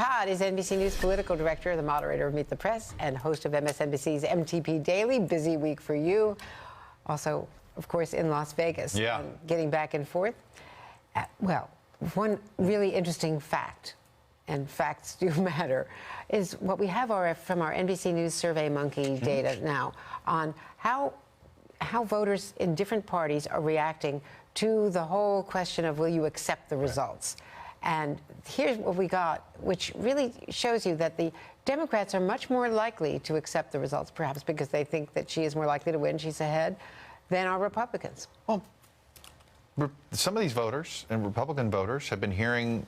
Todd is NBC News political director, the moderator of Meet the Press, and host of MSNBC's MTP Daily. Busy week for you. Also, of course, in Las Vegas. Yeah. Getting back and forth. Well, one really interesting fact, and facts do matter, is what we have from our NBC News SurveyMonkey data now on how voters in different parties are reacting to the whole question of will you accept the results. And here's what we got, which really shows you that the Democrats are much more likely to accept the results, perhaps because they think that she is more likely to win, she's ahead, than are Republicans. Well, some of these voters and Republican voters have been hearing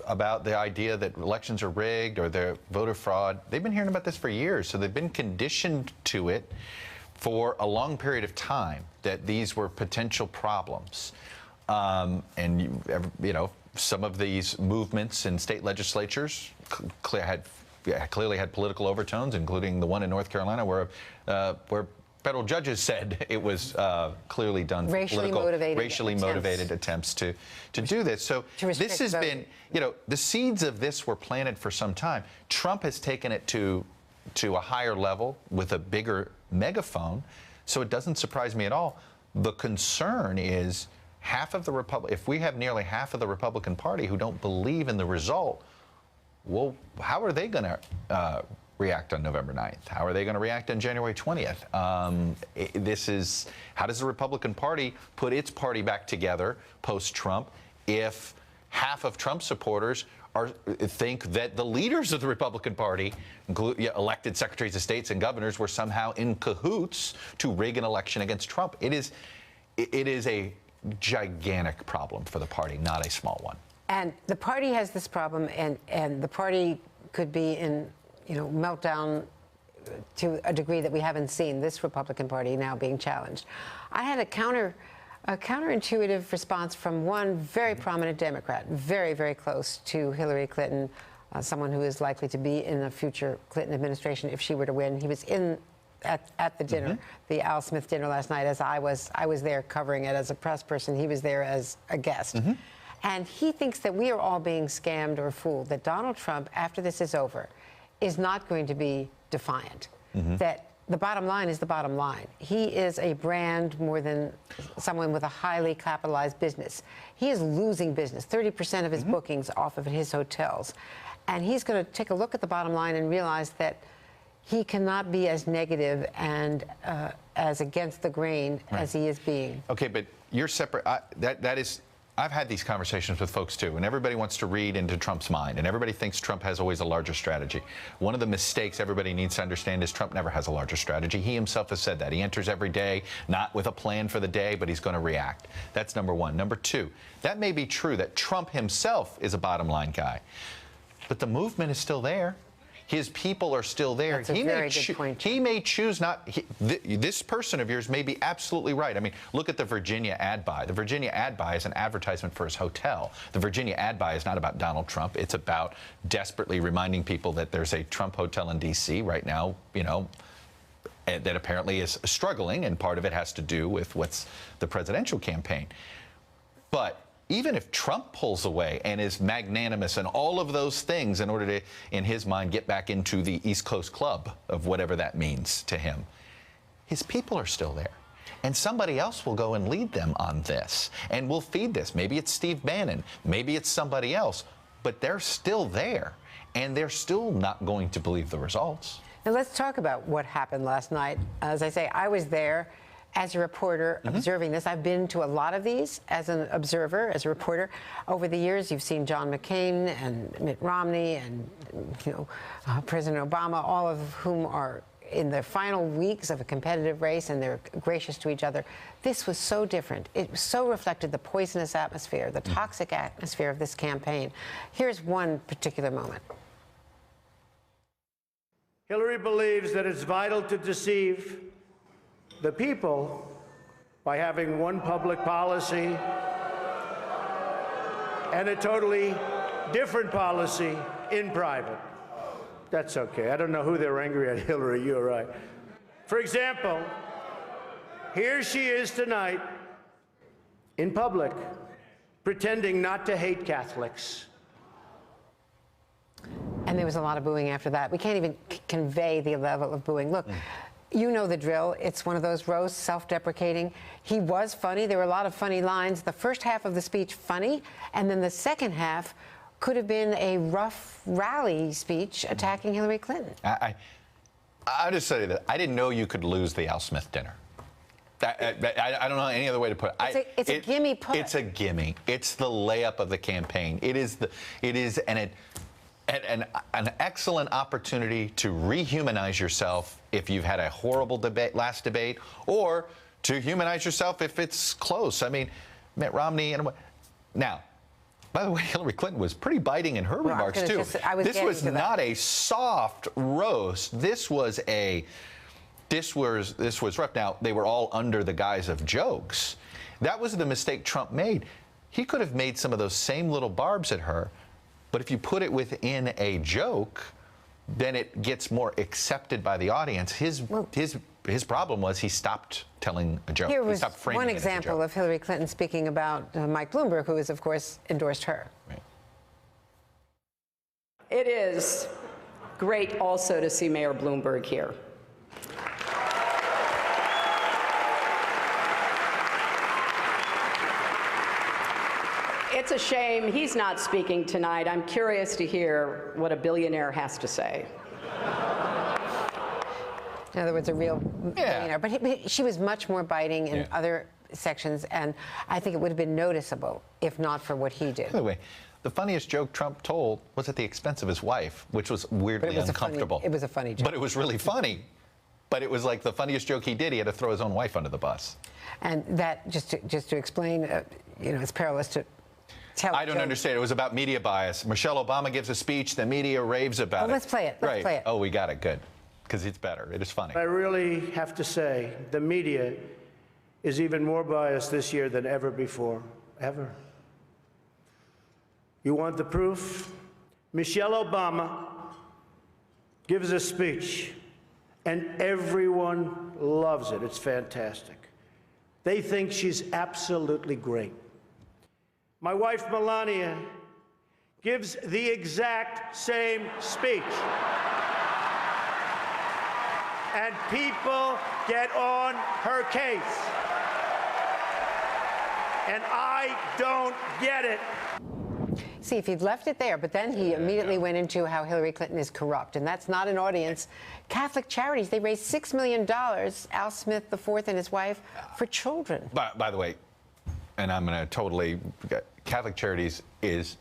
about the idea that elections are rigged or they're voter fraud. They've been hearing about this for years, so they've been conditioned to it for a long period of time, that these were potential problems. And you know, some of these movements in state legislatures clearly had political overtones, including the one in North Carolina where federal judges said it was clearly done for racially motivated attempts to do this. So this has been, you know, the seeds of this were planted for some time. Trump has taken it to a higher level with a bigger megaphone, so it doesn't surprise me at all. The concern is if we have nearly half of the Republican Party who don't believe in the result, well, how are they going to react on November 9th? How are they going to react on January 20th? How does the Republican Party put its party back together post-Trump if half of Trump supporters think that the leaders of the Republican Party, elected secretaries of states and governors, were somehow in cahoots to rig an election against Trump? It is a gigantic problem for the party, not a small one. And the party has this problem, and the party could be in, you know, meltdown to a degree that we haven't seen, this Republican Party now being challenged. I had a counterintuitive response from one very prominent Democrat, very, very close to Hillary Clinton, someone who is likely to be in a future Clinton administration if she were to win. He was at the dinner, the Al Smith dinner last night, as I was there covering it as a press person. He was there as a guest. And he thinks that we are all being scammed or fooled, that Donald Trump, after this is over, is not going to be defiant, that the bottom line is the bottom line. He is a brand more than someone with a highly capitalized business. He is losing business, 30% of his bookings off of his hotels. And he's going to take a look at the bottom line and realize that he cannot be as negative and as against the grain as he is being. Okay, but you're separate. I've had these conversations with folks too, and everybody wants to read into Trump's mind, and everybody thinks Trump has always a larger strategy. One of the mistakes everybody needs to understand is Trump never has a larger strategy. He himself has said that. He enters every day not with a plan for the day, but he's going to react. That's number one. Number two, that may be true that Trump himself is a bottom line guy, but the movement is still there. His people are still there. That's a very good point. He may choose not. This person of yours may be absolutely right. I mean, look at the Virginia ad buy. The Virginia ad buy is an advertisement for his hotel. The Virginia ad buy is not about Donald Trump. It's about desperately reminding people that there's a Trump hotel in D.C. right now, you know, that apparently is struggling, and part of it has to do with what's the presidential campaign. But even if Trump pulls away and is magnanimous and all of those things in order to, in his mind, get back into the East Coast club of whatever that means to him, his people are still there. And somebody else will go and lead them on this and will feed this. Maybe it's Steve Bannon. Maybe it's somebody else. But they're still there, and they're still not going to believe the results. Now, let's talk about what happened last night. As I say, I was there as a reporter observing this. I've been to a lot of these as an observer, as a reporter. Over the years, you've seen John McCain and Mitt Romney and, you know, President Obama, all of whom are in the final weeks of a competitive race, and they're gracious to each other. This was so different. It so reflected the poisonous atmosphere, the toxic atmosphere of this campaign. Here's one particular moment. Hillary believes that it's vital to deceive the people by having one public policy and a totally different policy in private. That's okay. I don't know who they're angry at, Hillary, you're right. For example, here she is tonight in public pretending not to hate Catholics. And there was a lot of booing after that. We can't even convey the level of booing. Look, you know the drill. It's one of those roasts, self-deprecating. He was funny. There were a lot of funny lines. The first half of the speech, funny, and then the second half could have been a rough rally speech attacking Hillary Clinton. I'll just say that I didn't know you could lose the Al Smith dinner. I don't know any other way to put it. It's a gimme put. It's a gimme. It's the layup of the campaign. It is an excellent opportunity to rehumanize yourself if you've had a horrible last debate, or to humanize yourself if it's close. I mean, Mitt Romney and now. By the way, Hillary Clinton was pretty biting in her remarks too. This was not a soft roast. This was rough. Now, they were all under the guise of jokes. That was the mistake Trump made. He could have made some of those same little barbs at her, but if you put it within a joke, then it gets more accepted by the audience. His problem was he stopped telling a joke. Here was he stopped framing one it as a example joke. of Hillary Clinton speaking about Mike Bloomberg, who has, of course, endorsed her. Right. It is great also to see Mayor Bloomberg here. It's a shame he's not speaking tonight. I'm curious to hear what a billionaire has to say. In other words, a real billionaire. But she was much more biting in other sections, and I think it would have been noticeable if not for what he did. By the way, the funniest joke Trump told was at the expense of his wife, which was weirdly uncomfortable. It was a funny joke. But it was really funny. But it was like the funniest joke he did. He had to throw his own wife under the bus. And that, just to explain, it's perilous to tell. I don't understand. It was about media bias. Michelle Obama gives a speech. The media raves about it. Let's play it. Let's play it. Oh, we got it. Good. Because it's better. It is funny. I really have to say, the media is even more biased this year than ever before. Ever. You want the proof? Michelle Obama gives a speech, and everyone loves it. It's fantastic. They think she's absolutely great. My wife, Melania, gives the exact same speech. And people get on her case. And I don't get it. See, if he'd left it there, but then he immediately went into how Hillary Clinton is corrupt, and that's not an audience. Catholic Charities, they raised $6 million, Al Smith IV and his wife, for children. By the way, and I'm going to Catholic Charities is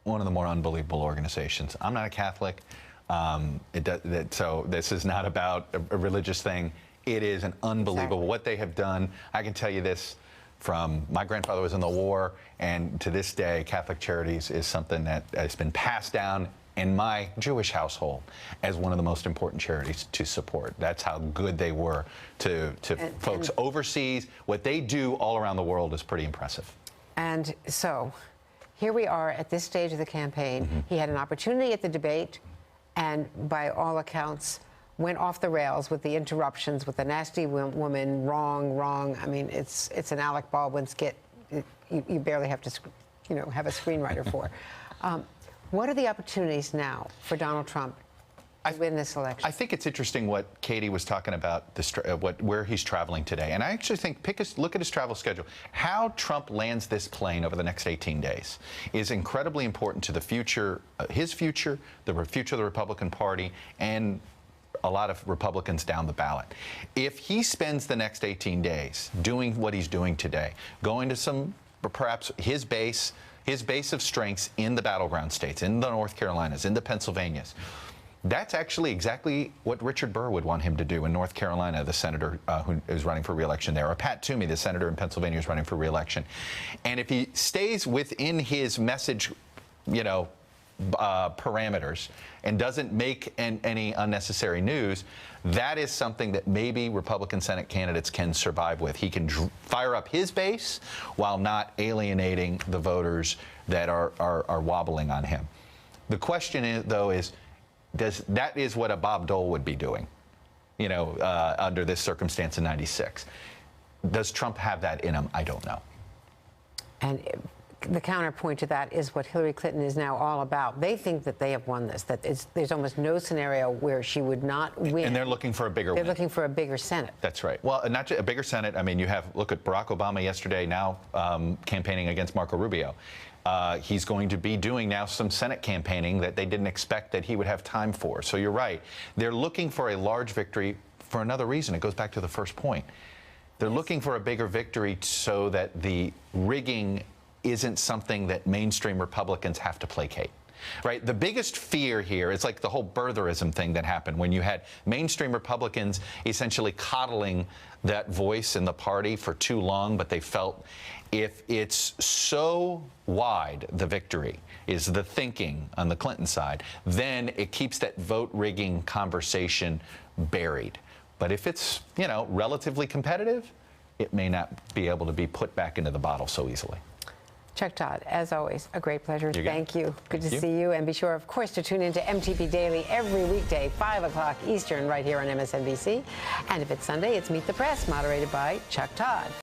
one of the more unbelievable organizations. I'm not a Catholic. So this is not about a religious thing. It is an unbelievable what they have done. I can tell you this from my grandfather was in the war, and to this day, Catholic Charities is something that has been passed down in my Jewish household as one of the most important charities to support. That's how good they were to folks overseas. What they do all around the world is pretty impressive. And so here we are at this stage of the campaign. He had an opportunity at the debate, and by all accounts, went off the rails with the interruptions, with the nasty woman, wrong. I mean, it's an Alec Baldwin skit. You barely have to, have a screenwriter for. What are the opportunities now for Donald Trump to win this election? I think it's interesting what Katie was talking about, where he's traveling today. And I actually think, look at his travel schedule. How Trump lands this plane over the next 18 days is incredibly important to the future, his future, the future of the Republican Party, and a lot of Republicans down the ballot. If he spends the next 18 days doing what he's doing today, going to perhaps his base of strengths in the battleground states, in the North Carolinas, in the Pennsylvanias, that's actually exactly what Richard Burr would want him to do in North Carolina, the senator who is running for re-election there, or Pat Toomey, the senator in Pennsylvania, is running for re-election. And if he stays within his message, parameters and doesn't make any unnecessary news, that is something that maybe Republican Senate candidates can survive with. He can fire up his base while not alienating the voters that are wobbling on him. The question is, though, that is what a Bob Dole would be doing, under this circumstance in '96. Does Trump have that in him? I don't know. And the counterpoint to that is what Hillary Clinton is now all about. They think that they have won this, that there's almost no scenario where she would not win. And they're looking for a bigger They're win. looking for a bigger Senate. That's right. Well, not just a bigger Senate. I mean, you have, look at Barack Obama yesterday, now campaigning against Marco Rubio. He's going to be doing now some Senate campaigning that they didn't expect that he would have time for. So you're right. They're looking for a large victory for another reason. It goes back to the first point. They're looking for a bigger victory so that the rigging isn't something that mainstream Republicans have to placate. Right? The biggest fear here is like the whole birtherism thing that happened when you had mainstream Republicans essentially coddling that voice in the party for too long, but they felt if it's so wide, the victory is the thinking on the Clinton side, then it keeps that vote rigging conversation buried. But if it's, you know, relatively competitive, it may not be able to be put back into the bottle so easily. Chuck Todd, as always, a great pleasure. Thank you. Good to Thank you. see you. And be sure, of course, to tune into MTV Daily every weekday, 5 o'clock Eastern, right here on MSNBC. And if it's Sunday, it's Meet the Press, moderated by Chuck Todd.